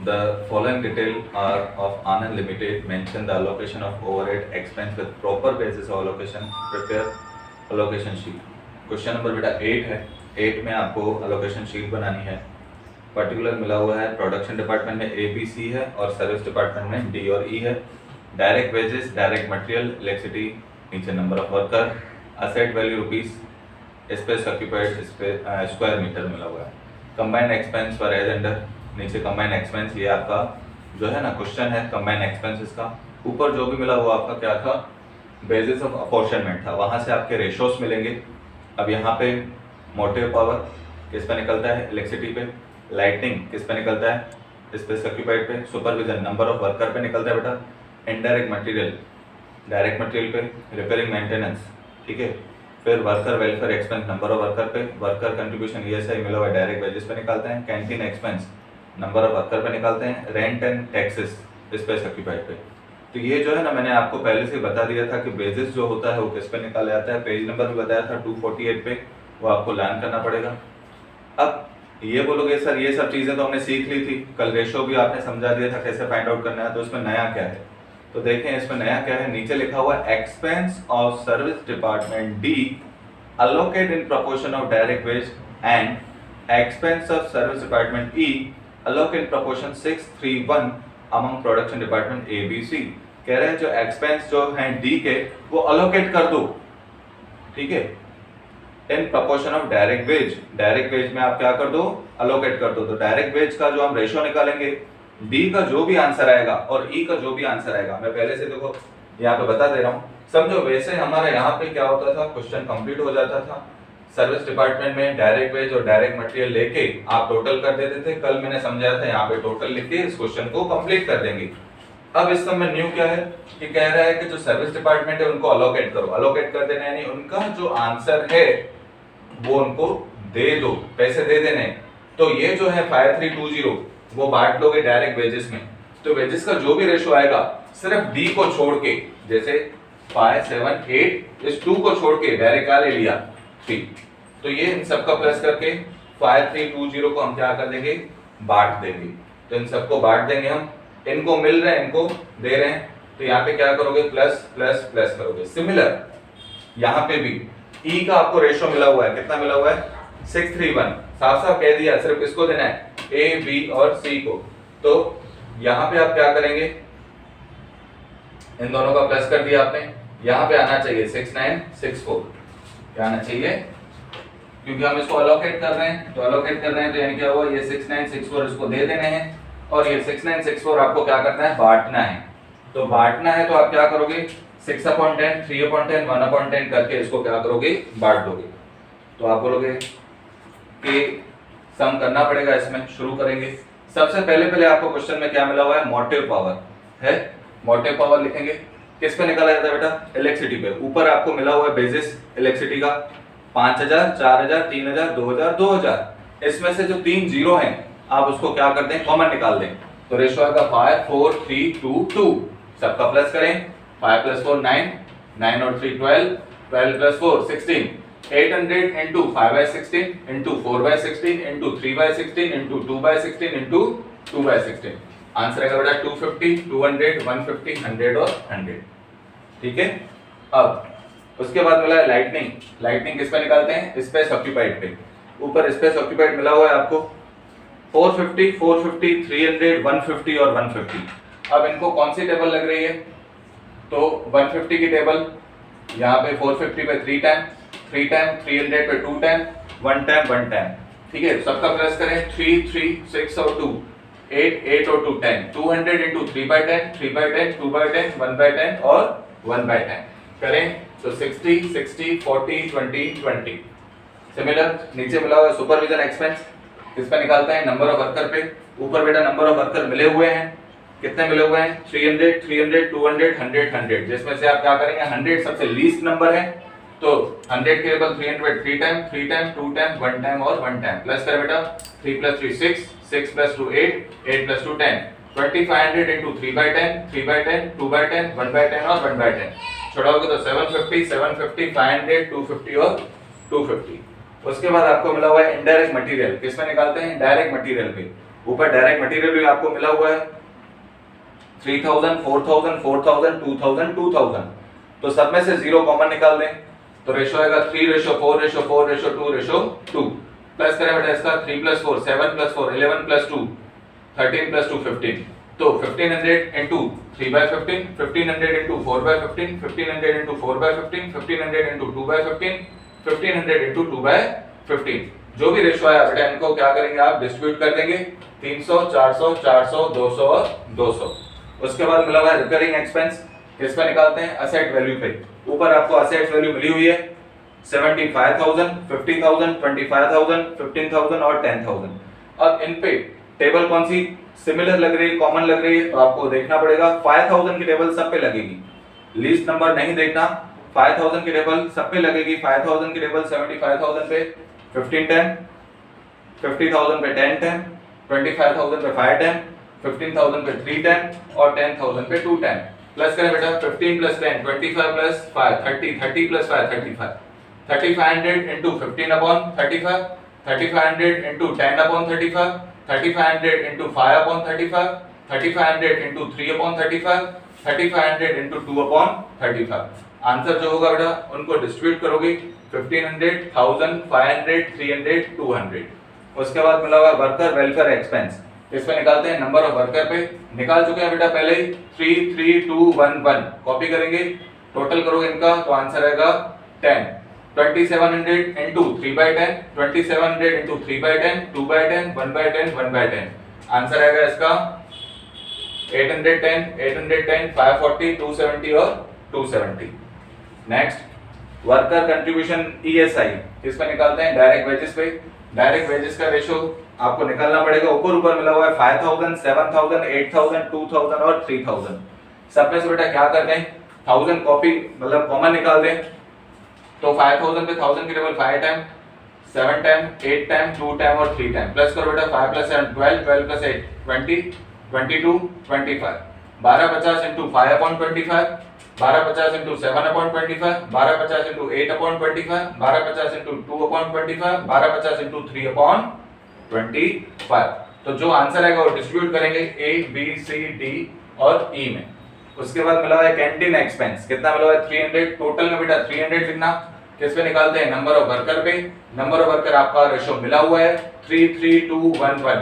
The following detail are of Anand Limited. Mention the allocation of overhead expense with proper basis of allocation. Prepare allocation sheet. Question number बेटा 8 है। 8 में आपको allocation sheet बनानी है। Particular मिला हुआ है, प्रोडक्शन डिपार्टमेंट में ए बी सी है और सर्विस डिपार्टमेंट में डी और ई है। Direct wages, direct material, electricity, नीचे number of worker, asset value rupees, space occupied square metre मिला हुआ है। Combined expense for as under, नीचे कंबाइंड एक्सपेंस, ये आपका जो है ना क्वेश्चन है कंबाइंड एक्सपेंसेस का। ऊपर जो भी मिला हुआ आपका क्या था, बेसिस ऑफ अपॉर्शनमेंट था, वहां से आपके रेशोस मिलेंगे। अब यहाँ पे मोटिव पावर किस पे निकलता है, इलेक्ट्रिसिटी पे। लाइटनिंग किस पे निकलता है, स्पेस ऑक्यूपाइड पे। सुपरविजन नंबर ऑफ वर्कर पे निकलता है बेटा। इनडायरेक्ट मटेरियल डायरेक्ट मटेरियल पे। रिपेयरिंग मेंटेनेंस, ठीक है। फिर worker welfare expense number of worker पे। वर्कर कंट्रीब्यूशन ईएसआई मिला हुआ डायरेक्ट वेजेस पे निकालते हैं। Canteen expense number of worker पे निकालते हैं। Rent and taxes space occupied पे। तो ये जो है ना मैंने आपको पहले से बता दिया था कि बेसिस जो होता है वो किस पे निकाला जाता है। पेज नंबर भी बताया था 248 पे, वो आपको लर्न करना पड़ेगा। अब ये बोलोगे सर ये सब चीजें तो हमने सीख ली थी, कल रेशो भी आपने समझा दिया था कैसे फाइंड आउट करना है, तो इसमें नया क्या है। तो देखें इसमें नया क्या है, नीचे लिखा हुआ expense of service department D allocate in proportion of direct wage and expense of service department E allocate in proportion 6:3:1 among production department A B C। कह रहे हैं जो एक्सपेंस जो हैं डी के वो allocate कर दो, ठीक है, in proportion of direct wage। Direct wage में आप क्या कर दो, allocate कर दो। तो डायरेक्ट वेज का जो हम रेशो निकालेंगे, डी का जो भी आंसर आएगा और ई का जो भी आंसर आएगा, मैं पहले से देखो यहाँ पे बता दे रहा हूँ, समझो। वैसे हमारा यहाँ पे क्या होता था, क्वेश्चन कंप्लीट हो जाता था सर्विस डिपार्टमेंट में डायरेक्ट वेज और डायरेक्ट मटेरियल लेके आप टोटल कर देते थे। कल मैंने समझाया था यहाँ पे टोटल लिख के इस क्वेश्चन को कंप्लीट कर देंगे। अब इस समय न्यू क्या है कि कह रहा है कि जो सर्विस डिपार्टमेंट है उनको अलोकेट करो। अलोकेट कर देना यानी उनका जो आंसर है वो उनको दे दो, पैसे दे देने। तो ये जो है 5320 वो बांट लोगे डायरेक्ट वेजेस में। तो वेजेस का जो भी रेशो आएगा सिर्फ डी को छोड़ के, जैसे 5 7 8 इस 2 को छोड़ के डायरेक्ट क्या ले लिया 3, तो ये इन सबका प्लस करके 5320 को हम क्या कर देंगे, बांट देंगे। तो इन सबको बांट देंगे हम, इनको मिल रहे हैं इनको दे रहे हैं, तो यहाँ पे क्या करोगे प्लस प्लस प्लस करोगे। सिमिलर यहाँ पे भी ई का आपको रेशो मिला हुआ है, कितना मिला हुआ है 6:3:1, साफ साफ कह दिया सिर्फ इसको देना है ए बी और सी को। तो यहाँ पे आप क्या करेंगे, इन दोनों का प्लस कर दिया आपने, यहाँ पे आना चाहिए 6964, क्या आना चाहिए, क्योंकि हम इसको अलोकेट कर रहे हैं। तो अलोकेट कर रहे हैं तो यानी क्या हुआ, ये 6964 इसको दे देने हैं और ये 6964 आपको क्या करना है, बांटना है। तो बांटना है तो आप क्या करोगे 6/10 3/10 1/10 करके इसको क्या करोगे, बांट दोगे। तो आप बोलोगे कि सम करना पड़ेगा, इसमें शुरू करेंगे। सबसे पहले आपको क्वेश्चन में क्या मिला हुआ है, मोटिव पावर है। मोटिव पावर लिखेंगे, किस पे निकाला जाता है बेटा, इलेक्ट्रिसिटी पे। ऊपर आपको मिला हुआ है बेसिस इलेक्ट्रिसिटी का 5000 4000 3000 2000 2000। इसमें से जो 3 जीरो हैं आप उसको क्या कर दें, कॉमन निकाल दें। तो रेशो आएगा 5 4 3 2 2। सबका प्लस करें, 5 + 4 9 9 और 3 12 12 + 4 16 800 into 5/16 into 4/16 into 3/16 into 2/16 into 2/16। Answer आएगा बेटा 250 200 150 100 और 100, ठीक है। अब उसके बाद मिला है लाइटनिंग। लाइटनिंग किस पे निकालते हैं, स्पेस ऑक्यूपाइड पे। ऊपर स्पेस ऑक्यूपाइड मिला हुआ है आपको 450 450 300 150 और 150। अब इनको कौन सी टेबल लग रही है, तो 150 की टेबल यहाँ पे 450 पे 3 टाइम 300 पे 2 टाइम 1 टाइम, ठीक है। सबका प्लस करें 3 3 6 और 2 8 8 और 2 10 200 into 3/10 3/10 2/10 1/10 और 1/10 करें तो 60 60 40 20 20। सिमिलर नीचे मिला हुआ है सुपरविजन एक्सपेंस, किस पे निकालते हैं, नंबर ऑफ वर्कर पे। ऊपर बेटा नंबर ऑफ वर्कर मिले हुए हैं, कितने मिले हुए हैं 300 300 200 100 100, जिसमें से आप क्या करेंगे 100 सबसे लीस्ट नंबर है, तो 100 के टेबल 300 पे 3 टाइम 2 टाइम 1 टाइम और 1 टाइम। प्लस कर बेटा 3 + 3 6 6 + 2 8 8 + 2 10 2500 into 3/10 3/10 2/10 1/10 और 1/10 छोड़ाओगे तो 750 750 500 250 और 250। उसके बाद आपको मिला हुआ है इनडायरेक्ट मटेरियल, किसमें निकालते हैं, डायरेक्ट मटेरियल पे। ऊपर डायरेक्ट मटेरियल भी आपको मिला हुआ है 3000, 4000, 4000, 2000, 2000, तो सब में से 0 कॉमन निकाल दें तो रेशो आएगा 3:4:4:2:2 प्लस करें बेटा इसका 3 + 4 7 + 4 11 + 2 13 + 2 15, तो 1500 into 3/15, 1500 into 4/15, 1500 into 4/15, 1500 into 2/15, 1500 into 2/15, जो भी रेशो आया बेटा इनको क्या करेंगे आप डिस्ट्रीब्यूट कर देंगे 300, 400, 400, 200 और 200। उसके बाद मिला हुआ है रिकरिंग एक्सपेंस, किस पे निकालते हैं असेट वैल्यू पे। ऊपर आपको असेट वैल्यू मिली हुई है 75,000, 50,000, 25,000, 15,000 और 10,000। अब इन पे टेबल कौन सी सिमिलर लग रही है, कॉमन लग रही है, तो आपको देखना पड़ेगा 5,000 की टेबल सब पे लगेगी, लीस्ट नंबर नहीं देखना, 5,000 की टेबल सब पे लगेगी। 5,000 की टेबल 75,000 पे 15 10, 50,000 पे 10 10, 25,000 पे 5 10, 15,000 पे 3 10 और 10,000 पे 2 10। प्लस करें बेटा 15 + 10 25 + 5 30, 30 + 5 35, 3500 into 15/35, 3500 into 10/35, 3500 into 5/35, 3500 into 3/35, 3500 into 2/35। Answer जो होगा बेटा उनको डिस्ट्रीब्यूट करोगे 1500, 1000, 500, 300, 200। उसके बाद मिला हुआ वर्कर वेलफेयर एक्सपेंस, इस पे निकालते हैं नंबर ऑफ वर्कर पे, निकाल चुके हैं बेटा पहले ही 33211, कॉपी करेंगे टोटल करोगे इनका तो आंसर आएगा 10, 2700 into 3/10, 2700 into 3/10, 2/10, 1/10, 1/10, आंसर आएगा इसका 810, 810, 540, 270 और 270। नेक्स्ट वर्कर कंट्रीब्यूशन ESI, किस पे निकालते हैं डायरेक्ट वेजेस पे। डायरेक्ट वेजेस का रेशो आपको निकालना पड़ेगा, ऊपर मिला हुआ है 5,000, 7,000, 8,000, 2,000 और 3,000। सब में से बेटा क्या करते हैं 1000 कॉपी मतलब कॉमन निकाल दें, तो 5000 पे 1000 की table 5 time, 7 time, 8 time, 2 time और 3 टाइम। प्लस करो बेटा 5 + 7 12, 12 + 8 20, 22, 25, 1250 into 5/25, 1250 into 7/25, 1250 into 8/25, 1250 into 2/25, 1250 into 3/25। तो जो आंसर आएगा वो डिस्ट्रीब्यूट करेंगे A, B, C, D और E में। उसके बाद मिला है कैंटीन एक्सपेंस, कितना मिला है 300, टोटल में बेटा 300 लिखना, किस पे निकालते हैं नंबर ऑफ वर्कर पे। नंबर ऑफ वर्कर आपका रेशो मिला हुआ है 33211,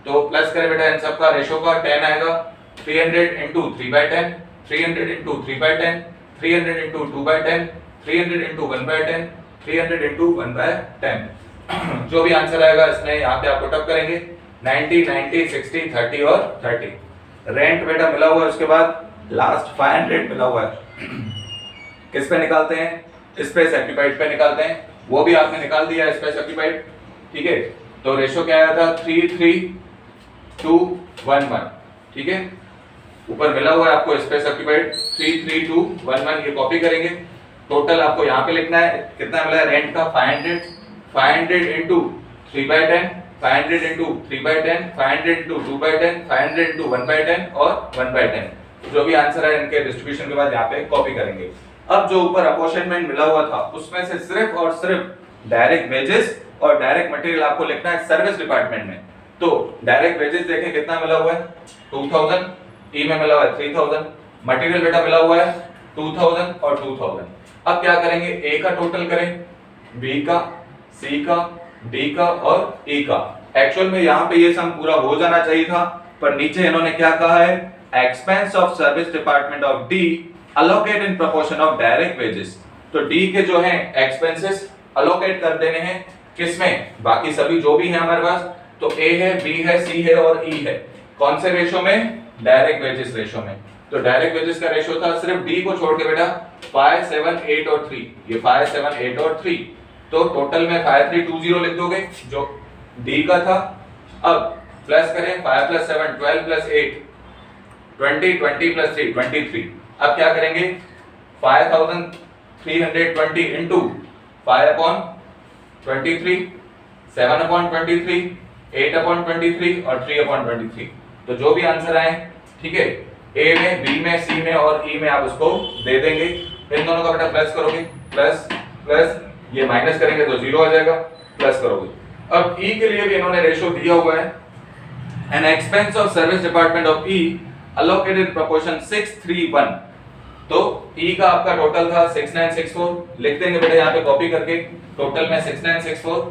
तो प्लस करें बेटा इन सब का रेशो का 10 आएगा 300 into 3/10, 300 into 3/10, 300 into 2/10, 300 into 1/10, 300 into 1/10। जो भी आंसर आएगा इसमें यहाँ पे आपको टप करेंगे 90, 90, 60, 30 और 30। रेंट बेटा मिला हुआ है, उसके बाद लास्ट 500 मिला हुआ है, किस पे निकालते हैं स्पेस ऑक्यूपाइड पे निकालते हैं, वो भी आपने निकाल दिया स्पेस ऑक्यूपाइड, ठीक है। तो रेशो क्या आया था 33211, ठीक है। ऊपर मिला हुआ है आपको स्पेस ऑक्यूपाइड 33211, ये कॉपी करेंगे। टोटल आपको यहाँ पे लिखना है कितना मिला है रेंट का 500, 500 into 3/10, 500 into 3/10, 500 into 2/10, 500 into 1/10 और 1/10। जो भी आंसर है इनके डिस्ट्रीब्यूशन के बाद यहाँ पे कॉपी करेंगे। अब जो ऊपर अपॉर्शनमेंट मिला हुआ था उसमें से सिर्फ और सिर्फ डायरेक्ट वेजेस और डायरेक्ट मटेरियल आपको लिखना है सर्विस डिपार्टमेंट में। तो डायरेक्ट वेजेस देखें कितना मिला हुआ है 2000, ई में मिला हुआ है 3000, मटेरियल बेटा मिला हुआ है 2000 और 2000। अब क्या करेंगे ए का टोटल करें, बी का, सी का, डी का और ई का। एक्चुअल में यहाँ पे ये सम पूरा हो जाना चाहिए था, पर नीचे इन्होंने क्या कहा है expense of service department of D allocate in proportion of direct wages. तो डी के जो है एक्सपेंसेस अलोकेट कर देने हैं किसमें, बाकी सभी जो भी है हमारे पास, तो ए है, बी है, सी है और ई है। कौन से रेशो में, डायरेक्ट वेजेस रेशो में। तो डायरेक्ट वेजेस का रेशो था सिर्फ डी को छोड़ के बेटा 5, 7, 8 और 3, ये 5, 7, 8 और 3, तो टोटल में 5320 लिख दोगे जो डी का था। अब प्लस करें 5 + 7 12 + 8 20, 20 + 3 23। अब क्या करेंगे 5320 into 5/23, 7/23, 8/23 और 3/23। तो जो भी आंसर आए, ठीक है, ए में, बी में, सी में और ई में आप उसको दे देंगे। इन दोनों का बेटा प्लस करोगे, प्लस प्लस ये माइनस करेंगे तो 0 आ जाएगा, प्लस करोगे। अब ई के लिए भी इन्होंने रेशो दिया हुआ है an expense of service department of E allocated in proportion 6:3:1। तो ई का आपका टोटल था 6964, लिख देंगे बेटा यहाँ पे कॉपी करके, टोटल में 6964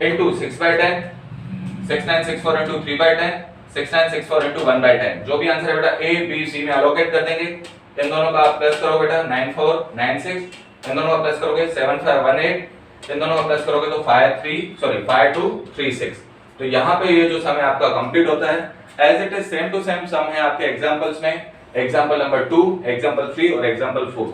इंटू 6/10, 6964 इंटू 3/10, 6964 इंटू 1/10, जो भी आंसर है बेटा ए बी सी में अलोकेट कर देंगे। इन दोनों का आप प्लस करो बेटा 9496, इन दोनों का प्लस करोगे 7518, इन दोनों का प्लस करोगे तो 5236। तो यहाँ पे ये जो सम है आपका कंप्लीट होता है। As it is same to same sum है आपके एग्जांपल्स में, एग्जांपल नंबर 2, एग्जांपल 3 और एग्जांपल 4।